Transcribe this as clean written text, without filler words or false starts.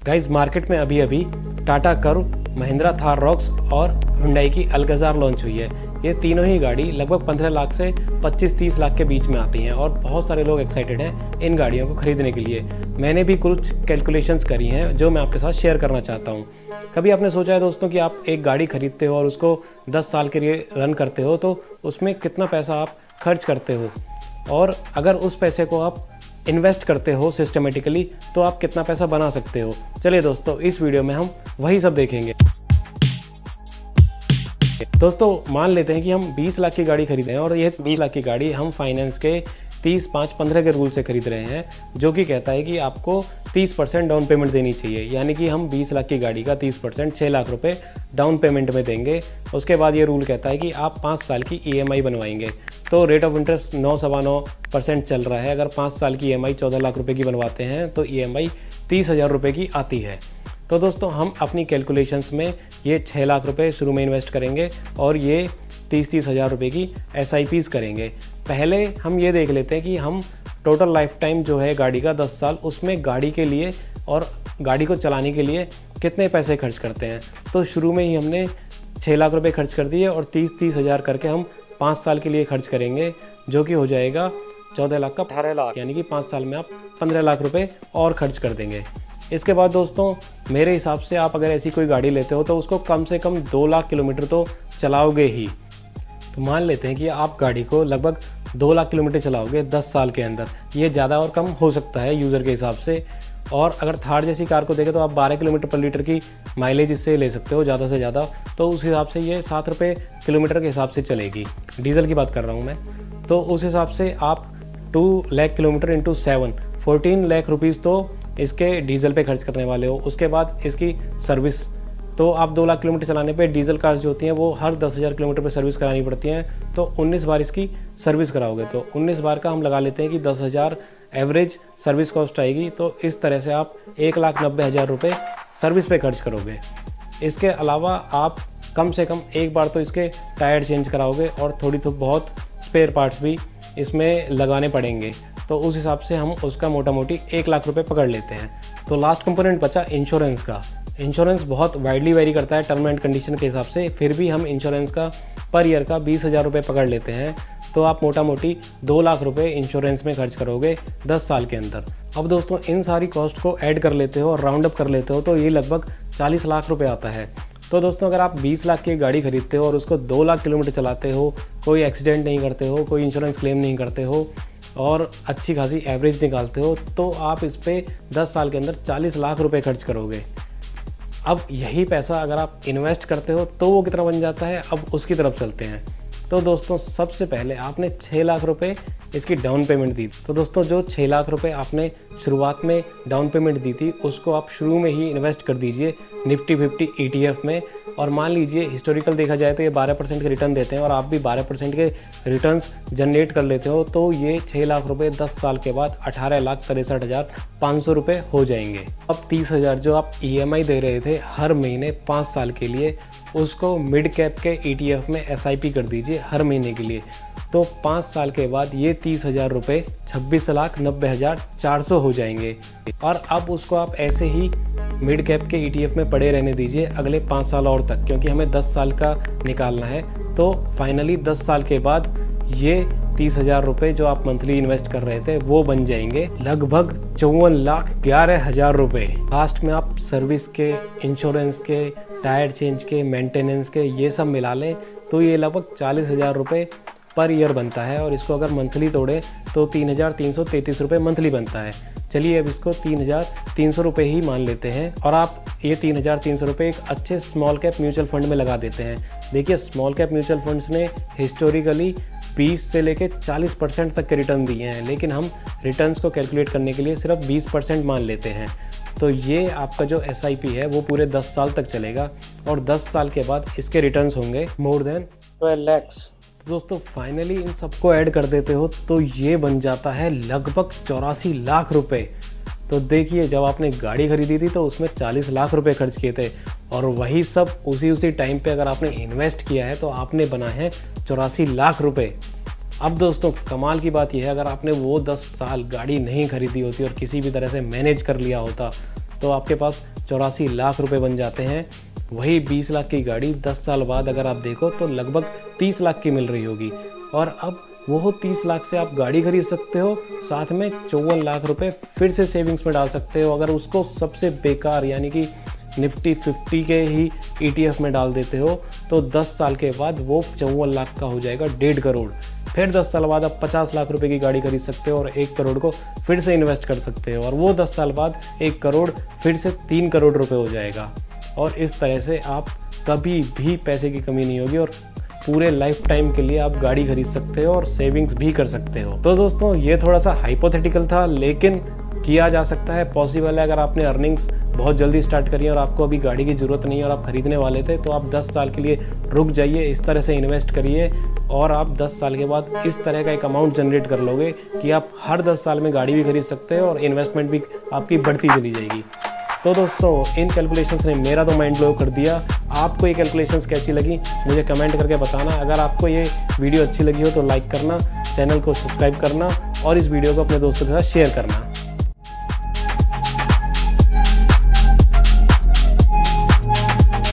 Guys market में अभी अभी टाटा कर्व, महिंद्रा थार रॉक्स और हुंडई की अल्काज़ार लॉन्च हुई है। ये तीनों ही गाड़ी लगभग 15 लाख से 25-30 लाख के बीच में आती हैं और बहुत सारे लोग एक्साइटेड हैं इन गाड़ियों को खरीदने के लिए। मैंने भी कुछ कैलकुलेशंस करी हैं जो मैं आपके साथ शेयर करना चाहता हूँ। कभी आपने सोचा है दोस्तों कि आप एक गाड़ी खरीदते हो और उसको 10 साल के लिए रन करते हो तो उसमें कितना पैसा आप खर्च करते हो, और अगर उस पैसे को आप इन्वेस्ट करते हो सिस्टमेटिकली तो आप कितना पैसा बना सकते हो। चलिए दोस्तों, इस वीडियो में हम वही सब देखेंगे। दोस्तों मान लेते हैं कि हम 20 लाख की गाड़ी खरीदे हैं और ये 20 लाख की गाड़ी हम फाइनेंस के 30, 5, 15 के रूल से खरीद रहे हैं, जो कि कहता है कि आपको 30% डाउन पेमेंट देनी चाहिए। यानी कि हम 20 लाख की गाड़ी का 30% 6 लाख रुपए डाउन पेमेंट में देंगे। उसके बाद ये रूल कहता है कि आप 5 साल की EMI बनवाएंगे, तो रेट ऑफ इंटरेस्ट 9-9.25% चल रहा है। अगर 5 साल की EMI 14 लाख रुपए की बनवाते हैं तो EMI 30,000 रुपये की आती है। तो दोस्तों हम अपनी कैलकुलेशंस में ये 6 लाख रुपए शुरू में इन्वेस्ट करेंगे और ये 30-30 हज़ार रुपये की SIPs करेंगे। पहले हम ये देख लेते हैं कि हम टोटल लाइफ टाइम जो है गाड़ी का 10 साल, उसमें गाड़ी के लिए और गाड़ी को चलाने के लिए कितने पैसे खर्च करते हैं। तो शुरू में ही हमने 6 लाख रुपए खर्च कर दिए और 30-30 हज़ार करके हम 5 साल के लिए खर्च करेंगे, जो कि हो जाएगा 14 लाख का 18 लाख, यानी कि 5 साल में आप 15 लाख रुपए और खर्च कर देंगे। इसके बाद दोस्तों मेरे हिसाब से आप अगर ऐसी कोई गाड़ी लेते हो तो उसको कम से कम 2 लाख किलोमीटर तो चलाओगे ही। तो मान लेते हैं कि आप गाड़ी को लगभग 2 लाख किलोमीटर चलाओगे 10 साल के अंदर। ये ज़्यादा और कम हो सकता है यूज़र के हिसाब से। और अगर थार जैसी कार को देखें तो आप 12 किलोमीटर पर लीटर की माइलेज इससे ले सकते हो ज़्यादा से ज़्यादा, तो उस हिसाब से ये 7 रुपये किलोमीटर के हिसाब से चलेगी। डीजल की बात कर रहा हूँ मैं, तो उस हिसाब से आप 2 lakh kilometre into 7, 14 lakh rupees तो इसके डीजल पे खर्च करने वाले हो। उसके बाद इसकी सर्विस, तो आप 2 लाख किलोमीटर चलाने पे डीजल कार्स जो होती हैं वो हर 10,000 किलोमीटर पे सर्विस करानी पड़ती हैं, तो 19 बार इसकी सर्विस कराओगे तो 19 बार का हम लगा लेते हैं कि 10,000 एवरेज सर्विस कॉस्ट आएगी। तो इस तरह से आप 1,90,000 रुपये सर्विस पे खर्च करोगे। इसके अलावा आप कम से कम एक बार तो इसके टायर चेंज कराओगे और थोड़ी तो बहुत स्पेयर पार्ट्स भी इसमें लगाने पड़ेंगे, तो उस हिसाब से हम उसका मोटा मोटी 1 लाख रुपए पकड़ लेते हैं। तो लास्ट कंपोनेंट बचा इंश्योरेंस का। इंश्योरेंस बहुत वाइडली वेरी करता है टर्म एंड कंडीशन के हिसाब से, फिर भी हम इंश्योरेंस का पर ईयर का 20,000 रुपये पकड़ लेते हैं। तो आप मोटा मोटी 2 लाख रुपए इंश्योरेंस में खर्च करोगे 10 साल के अंदर। अब दोस्तों इन सारी कॉस्ट को ऐड कर लेते हो और राउंड अप कर लेते हो तो ये लगभग 40 लाख रुपये आता है। तो दोस्तों अगर आप 20 लाख की गाड़ी खरीदते हो और उसको 2 लाख किलोमीटर चलाते हो, कोई एक्सीडेंट नहीं करते हो, कोई इंश्योरेंस क्लेम नहीं करते हो और अच्छी खासी एवरेज निकालते हो, तो आप इस पे 10 साल के अंदर 40 लाख रुपए खर्च करोगे। अब यही पैसा अगर आप इन्वेस्ट करते हो तो वो कितना बन जाता है, अब उसकी तरफ चलते हैं। तो दोस्तों सबसे पहले आपने 6 लाख रुपए इसकी डाउन पेमेंट दी। तो दोस्तों जो 6 लाख रुपए आपने शुरुआत में डाउन पेमेंट दी थी उसको आप शुरू में ही इन्वेस्ट कर दीजिए निफ्टी 50 ETF में। और मान लीजिए हिस्टोरिकल देखा जाए तो ये 12% के रिटर्न देते हैं और आप भी 12% के रिटर्न्स जनरेट कर लेते हो, तो ये 6 लाख रुपए 10 साल के बाद 18,63,500 रुपये हो जाएंगे। अब 30,000 जो आप EMI दे रहे थे हर महीने 5 साल के लिए, उसको मिड कैप के ETF में SIP कर दीजिए हर महीने के लिए। तो 5 साल के बाद ये 30,000 रुपये 26,90,400 हो जाएंगे। और अब उसको आप ऐसे ही मिड कैप के ETF में पड़े रहने दीजिए अगले 5 साल और तक, क्योंकि हमें 10 साल का निकालना है। तो फाइनली 10 साल के बाद ये 30,000 रुपये जो आप मंथली इन्वेस्ट कर रहे थे वो बन जाएंगे लगभग 54,11,000 रुपये। लास्ट में आप सर्विस के, इंश्योरेंस के, टायर चेंज के, मेंटेनेंस के, ये सब मिला लें तो ये लगभग 40,000 रुपये पर ईयर बनता है। और इसको अगर मंथली तोड़े तो 3,333 रुपये मंथली बनता है। चलिए अब इसको 3,300 रुपये ही मान लेते हैं और आप ये 3,300 रुपये एक अच्छे स्मॉल कैप म्यूचुअल फंड में लगा देते हैं। देखिए स्मॉल कैप म्यूचुअल फंड्स ने हिस्टोरिकली 20 से लेके 40% तक के रिटर्न दिए हैं, लेकिन हम रिटर्न्स को कैलकुलेट करने के लिए सिर्फ 20% मान लेते हैं। तो ये आपका जो SIP है वो पूरे 10 साल तक चलेगा और 10 साल के बाद इसके रिटर्न्स होंगे मोर देन 12 lakhs। तो दोस्तों फाइनली इन सबको ऐड कर देते हो तो ये बन जाता है लगभग 84 लाख रुपए। तो देखिए जब आपने गाड़ी खरीदी थी तो उसमें 40 लाख रुपए खर्च किए थे और वही सब उसी टाइम पे अगर आपने इन्वेस्ट किया है तो आपने बना है 84 लाख रुपए। अब दोस्तों कमाल की बात यह है, अगर आपने वो 10 साल गाड़ी नहीं खरीदी होती और किसी भी तरह से मैनेज कर लिया होता तो आपके पास 84 लाख रुपए बन जाते हैं। वही 20 लाख की गाड़ी 10 साल बाद अगर आप देखो तो लगभग 30 लाख की मिल रही होगी। और अब वो 30 लाख से आप गाड़ी खरीद सकते हो, साथ में 54 लाख रुपए फिर से सेविंग्स में डाल सकते हो। अगर उसको सबसे बेकार यानी कि निफ्टी 50 के ही ETF में डाल देते हो तो 10 साल के बाद वो 54 लाख का हो जाएगा 1.5 करोड़। फिर 10 साल बाद आप 50 लाख रुपए की गाड़ी खरीद सकते हो और 1 करोड़ को फिर से इन्वेस्ट कर सकते हो, और वो 10 साल बाद 1 करोड़ फिर से 3 करोड़ रुपए हो जाएगा। और इस तरह से आप कभी भी पैसे की कमी नहीं होगी और पूरे लाइफ टाइम के लिए आप गाड़ी खरीद सकते हो और सेविंग्स भी कर सकते हो। तो दोस्तों ये थोड़ा सा हाइपोथेटिकल था, लेकिन किया जा सकता है, पॉसिबल है। अगर आपने अर्निंग्स बहुत जल्दी स्टार्ट करी और आपको अभी गाड़ी की ज़रूरत नहीं है और आप खरीदने वाले थे, तो आप 10 साल के लिए रुक जाइए, इस तरह से इन्वेस्ट करिए और आप 10 साल के बाद इस तरह का एक अमाउंट जनरेट कर लोगे कि आप हर 10 साल में गाड़ी भी खरीद सकते हो और इन्वेस्टमेंट भी आपकी बढ़ती चली जाएगी। तो दोस्तों इन कैलकुलेशंस ने मेरा तो माइंड ब्लो कर दिया। आपको ये कैलकुलेशंस कैसी लगी मुझे कमेंट करके बताना। अगर आपको ये वीडियो अच्छी लगी हो तो लाइक करना, चैनल को सब्सक्राइब करना और इस वीडियो को अपने दोस्तों के साथ शेयर करना।